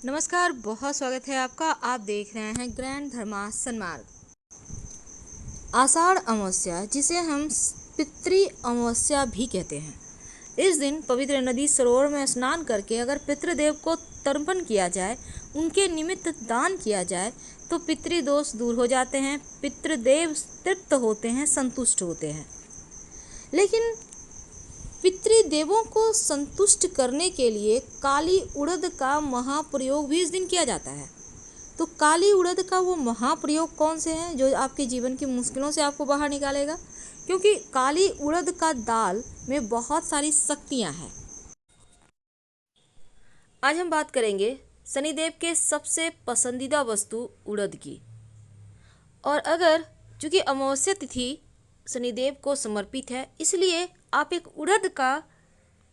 नमस्कार, बहुत स्वागत है आपका। आप देख रहे हैं ग्रैंड धर्मा सन्मार्ग। आषाढ़ अमावस्या, जिसे हम पितृ अमावस्या भी कहते हैं, इस दिन पवित्र नदी सरोवर में स्नान करके अगर पितृदेव को तर्पण किया जाए, उनके निमित्त दान किया जाए तो पितृदोष दूर हो जाते हैं, पितृदेव तृप्त होते हैं, संतुष्ट होते हैं। लेकिन पितृदेवों को संतुष्ट करने के लिए काली उड़द का महाप्रयोग भी इस दिन किया जाता है। तो काली उड़द का वो महाप्रयोग कौन से हैं जो आपके जीवन की मुश्किलों से आपको बाहर निकालेगा? क्योंकि काली उड़द का दाल में बहुत सारी शक्तियां हैं। आज हम बात करेंगे शनिदेव के सबसे पसंदीदा वस्तु उड़द की। और अगर चूंकि अमावस्या तिथि शनिदेव को समर्पित है, इसलिए आप एक उड़द का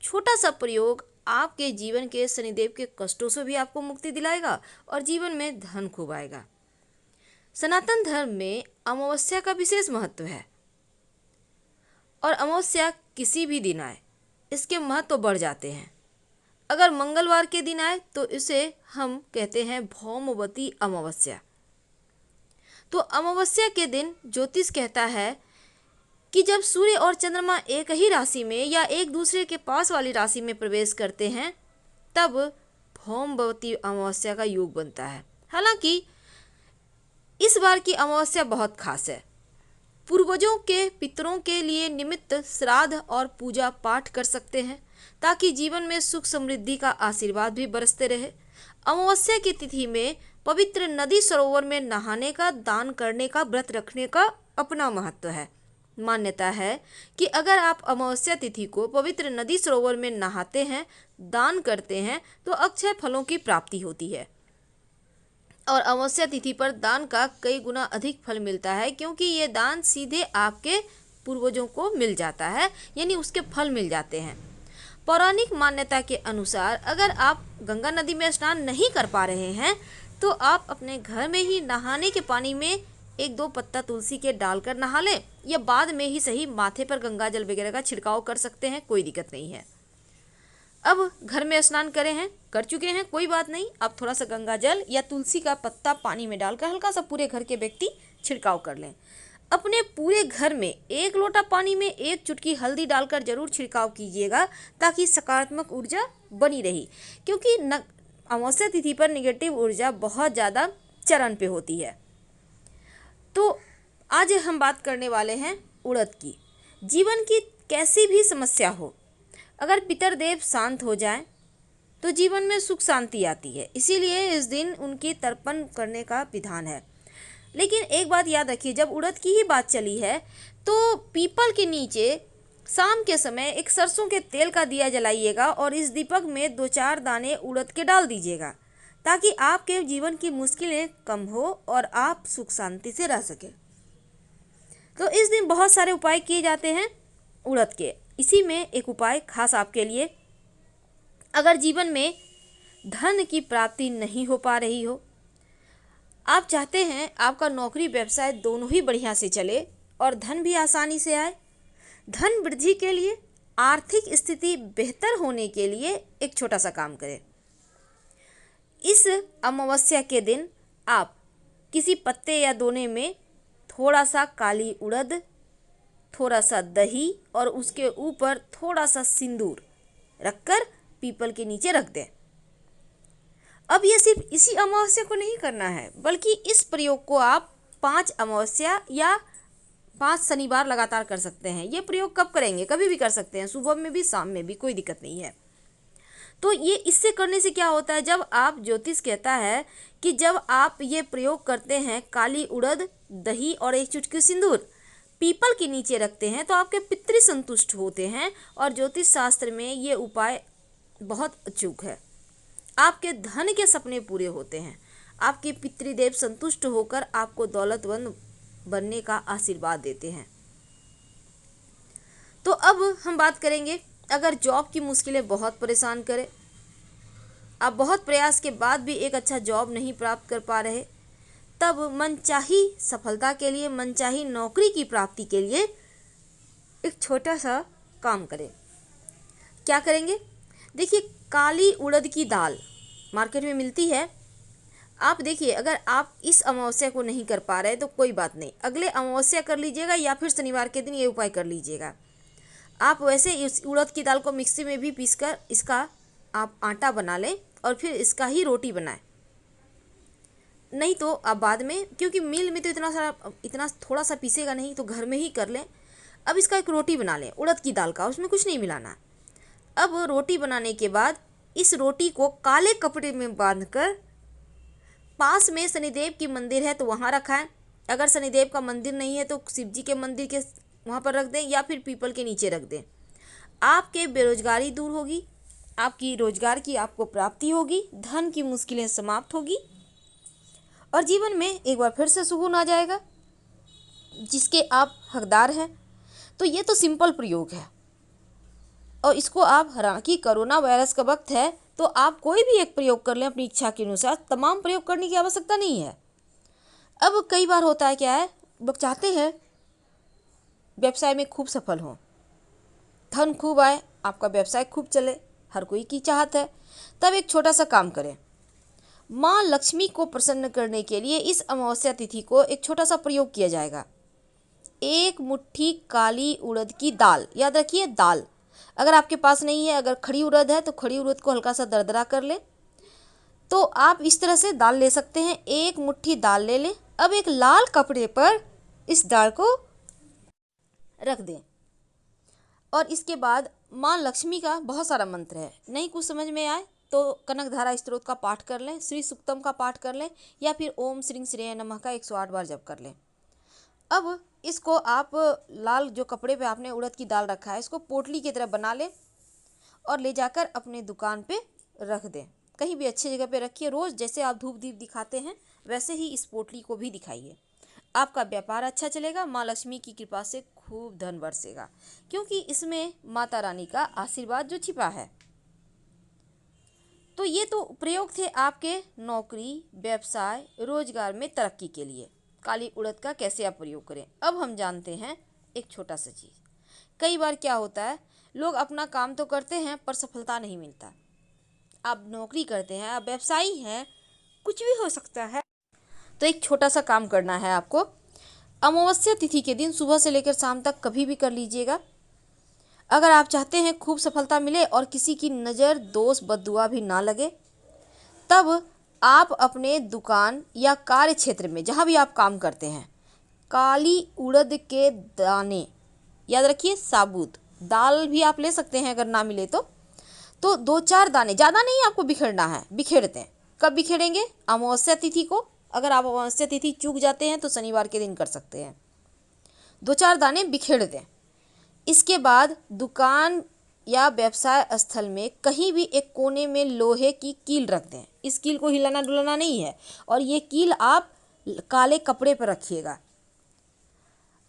छोटा सा प्रयोग आपके जीवन के शनिदेव के कष्टों से भी आपको मुक्ति दिलाएगा और जीवन में धन खूब आएगा। सनातन धर्म में अमावस्या का विशेष महत्व है और अमावस्या किसी भी दिन आए, इसके महत्व बढ़ जाते हैं। अगर मंगलवार के दिन आए तो इसे हम कहते हैं भौमवती अमावस्या। तो अमावस्या के दिन ज्योतिष कहता है कि जब सूर्य और चंद्रमा एक ही राशि में या एक दूसरे के पास वाली राशि में प्रवेश करते हैं, तब भौमवती अमावस्या का योग बनता है। हालांकि इस बार की अमावस्या बहुत खास है। पूर्वजों के पितरों के लिए निमित्त श्राद्ध और पूजा पाठ कर सकते हैं ताकि जीवन में सुख समृद्धि का आशीर्वाद भी बरसते रहे। अमावस्या की तिथि में पवित्र नदी सरोवर में नहाने का, दान करने का, व्रत रखने का अपना महत्व है। मान्यता है कि अगर आप अमावस्या तिथि को पवित्र नदी सरोवर में नहाते हैं, दान करते हैं तो अक्षय फलों की प्राप्ति होती है। और अमावस्या तिथि पर दान का कई गुना अधिक फल मिलता है, क्योंकि ये दान सीधे आपके पूर्वजों को मिल जाता है, यानी उसके फल मिल जाते हैं। पौराणिक मान्यता के अनुसार अगर आप गंगा नदी में स्नान नहीं कर पा रहे हैं तो आप अपने घर में ही नहाने के पानी में 1-2 पत्ता तुलसी के डालकर नहा लें, या बाद में ही सही माथे पर गंगा जल वगैरह का छिड़काव कर सकते हैं, कोई दिक्कत नहीं है। अब घर में स्नान कर चुके हैं, कोई बात नहीं। आप थोड़ा सा गंगा जल या तुलसी का पत्ता पानी में डालकर हल्का सा पूरे घर के व्यक्ति छिड़काव कर लें। अपने पूरे घर में 1 लोटा पानी में 1 चुटकी हल्दी डालकर जरूर छिड़काव कीजिएगा ताकि सकारात्मक ऊर्जा बनी रही, क्योंकि अमावस्या तिथि पर निगेटिव ऊर्जा बहुत ज़्यादा चरण पे होती है। तो आज हम बात करने वाले हैं उड़द की। जीवन की कैसी भी समस्या हो, अगर पितरदेव शांत हो जाएं तो जीवन में सुख शांति आती है। इसीलिए इस दिन उनकी तर्पण करने का विधान है। लेकिन एक बात याद रखिए, जब उड़द की ही बात चली है तो पीपल के नीचे शाम के समय एक सरसों के तेल का दिया जलाइएगा और इस दीपक में 2-4 दाने उड़द के डाल दीजिएगा, ताकि आपके जीवन की मुश्किलें कम हो और आप सुख शांति से रह सकें। तो इस दिन बहुत सारे उपाय किए जाते हैं उड़द के। इसी में एक उपाय खास आपके लिए, अगर जीवन में धन की प्राप्ति नहीं हो पा रही हो, आप चाहते हैं आपका नौकरी व्यवसाय दोनों ही बढ़िया से चले और धन भी आसानी से आए, धन वृद्धि के लिए, आर्थिक स्थिति बेहतर होने के लिए एक छोटा सा काम करें। इस अमावस्या के दिन आप किसी पत्ते या दोने में थोड़ा सा काली उड़द, थोड़ा सा दही और उसके ऊपर थोड़ा सा सिंदूर रखकर पीपल के नीचे रख दें। अब ये सिर्फ इसी अमावस्या को नहीं करना है, बल्कि इस प्रयोग को आप 5 अमावस्या या 5 शनिवार लगातार कर सकते हैं। ये प्रयोग कब करेंगे? कभी भी कर सकते हैं, सुबह में भी, शाम में भी, कोई दिक्कत नहीं है। तो ये इससे करने से क्या होता है, जब आप, ज्योतिष कहता है कि जब आप ये प्रयोग करते हैं, काली उड़द, दही और 1 चुटकी सिंदूर पीपल के नीचे रखते हैं, तो आपके पितृ संतुष्ट होते हैं। और ज्योतिष शास्त्र में ये उपाय बहुत अचूक है। आपके धन के सपने पूरे होते हैं, आपके पितृदेव संतुष्ट होकर आपको दौलतमंद बनने का आशीर्वाद देते हैं। तो अब हम बात करेंगे, अगर जॉब की मुश्किलें बहुत परेशान करें, आप बहुत प्रयास के बाद भी एक अच्छा जॉब नहीं प्राप्त कर पा रहे, तब मनचाही सफलता के लिए, मनचाही नौकरी की प्राप्ति के लिए एक छोटा सा काम करें। क्या करेंगे? देखिए, काली उड़द की दाल मार्केट में मिलती है। आप देखिए, अगर आप इस अमावस्या को नहीं कर पा रहे तो कोई बात नहीं, अगले अमावस्या कर लीजिएगा या फिर शनिवार के दिन ये उपाय कर लीजिएगा। आप वैसे इस उड़द की दाल को मिक्सी में भी पीसकर इसका आप आटा बना लें और फिर इसका ही रोटी बनाएं। नहीं तो आप बाद में, क्योंकि मिल में तो इतना थोड़ा सा पीसेगा नहीं, तो घर में ही कर लें। अब इसका एक रोटी बना लें उड़द की दाल का, उसमें कुछ नहीं मिलाना। अब रोटी बनाने के बाद इस रोटी को काले कपड़े में बांधकर पास में शनिदेव की मंदिर है तो वहाँ रखाएं। अगर शनिदेव का मंदिर नहीं है तो शिव जी के मंदिर के वहाँ पर रख दें या फिर पीपल के नीचे रख दें। आपके बेरोजगारी दूर होगी, आपकी रोजगार की आपको प्राप्ति होगी, धन की मुश्किलें समाप्त होगी और जीवन में एक बार फिर से सुकून आ जाएगा जिसके आप हकदार हैं। तो ये तो सिंपल प्रयोग है और इसको आप, हालांकि कोरोना वायरस का वक्त है तो आप कोई भी एक प्रयोग कर लें अपनी इच्छा के अनुसार, तमाम प्रयोग करने की आवश्यकता नहीं है। अब कई बार होता है क्या है, लोग चाहते हैं व्यवसाय में खूब सफल हों, धन खूब आए, आपका व्यवसाय खूब चले, हर कोई की चाहत है। तब एक छोटा सा काम करें। माँ लक्ष्मी को प्रसन्न करने के लिए इस अमावस्या तिथि को एक छोटा सा प्रयोग किया जाएगा। एक मुट्ठी काली उड़द की दाल, याद रखिए दाल, अगर आपके पास नहीं है, अगर खड़ी उड़द है तो खड़ी उड़द को हल्का सा दरदरा कर लें, तो आप इस तरह से दाल ले सकते हैं। एक मुट्ठी दाल ले लें। अब एक लाल कपड़े पर इस दाल को रख दें और इसके बाद माँ लक्ष्मी का बहुत सारा मंत्र है, नहीं कुछ समझ में आए तो कनकधारा स्तोत्र का पाठ कर लें, श्री सुक्तम का पाठ कर लें या फिर ओम श्रीं श्रेय नमः का 108 बार जप कर लें। अब इसको आप लाल जो कपड़े पे आपने उड़द की दाल रखा है, इसको पोटली की तरह बना लें और ले जाकर अपने दुकान पे रख दें। कहीं भी अच्छी जगह पे रखिए। रोज़ जैसे आप धूप दीप दिखाते हैं वैसे ही इस पोटली को भी दिखाइए। आपका व्यापार अच्छा चलेगा, माँ लक्ष्मी की कृपा से खूब धन बरसेगा, क्योंकि इसमें माता रानी का आशीर्वाद जो छिपा है। तो ये तो प्रयोग थे आपके नौकरी, व्यवसाय, रोजगार में तरक्की के लिए काली उड़द का कैसे आप प्रयोग करें। अब हम जानते हैं एक छोटा सा चीज़। कई बार क्या होता है, लोग अपना काम तो करते हैं पर सफलता नहीं मिलता। आप नौकरी करते हैं, आप व्यवसायी हैं, कुछ भी हो सकता है। तो एक छोटा सा काम करना है आपको। अमावस्या तिथि के दिन सुबह से लेकर शाम तक कभी भी कर लीजिएगा। अगर आप चाहते हैं खूब सफलता मिले और किसी की नज़र, दोष, बद्दुआ भी ना लगे, तब आप अपने दुकान या कार्य क्षेत्र में जहाँ भी आप काम करते हैं, काली उड़द के दाने, याद रखिए साबुत दाल भी आप ले सकते हैं अगर ना मिले तो 2-4 दाने, ज़्यादा नहीं आपको बिखेरना है, बिखेर दें। कब बिखेरेंगे? अमावस्या तिथि को। अगर आप अमावस्या तिथि चूक जाते हैं तो शनिवार के दिन कर सकते हैं। 2-4 दाने बिखेर दें। इसके बाद दुकान या व्यवसाय स्थल में कहीं भी एक कोने में लोहे की कील रख दें। इस कील को हिलाना डुलाना नहीं है और ये कील आप काले कपड़े पर रखिएगा।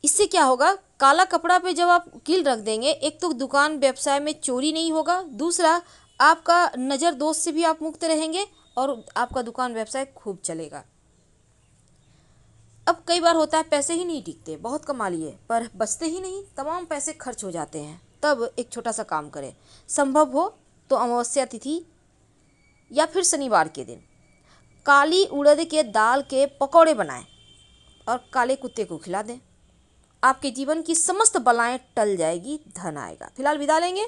इससे क्या होगा, काला कपड़ा पे जब आप कील रख देंगे, एक तो दुकान व्यवसाय में चोरी नहीं होगा, दूसरा आपका नज़र दोष से भी आप मुक्त रहेंगे और आपका दुकान व्यवसाय खूब चलेगा। अब कई बार होता है पैसे ही नहीं टिकते, बहुत कमा लिए पर बचते ही नहीं, तमाम पैसे खर्च हो जाते हैं। तब एक छोटा सा काम करें, संभव हो तो अमावस्या तिथि या फिर शनिवार के दिन काली उड़द के दाल के पकौड़े बनाएं और काले कुत्ते को खिला दें। आपके जीवन की समस्त बलाएं टल जाएगी, धन आएगा। फिलहाल विदा लेंगे।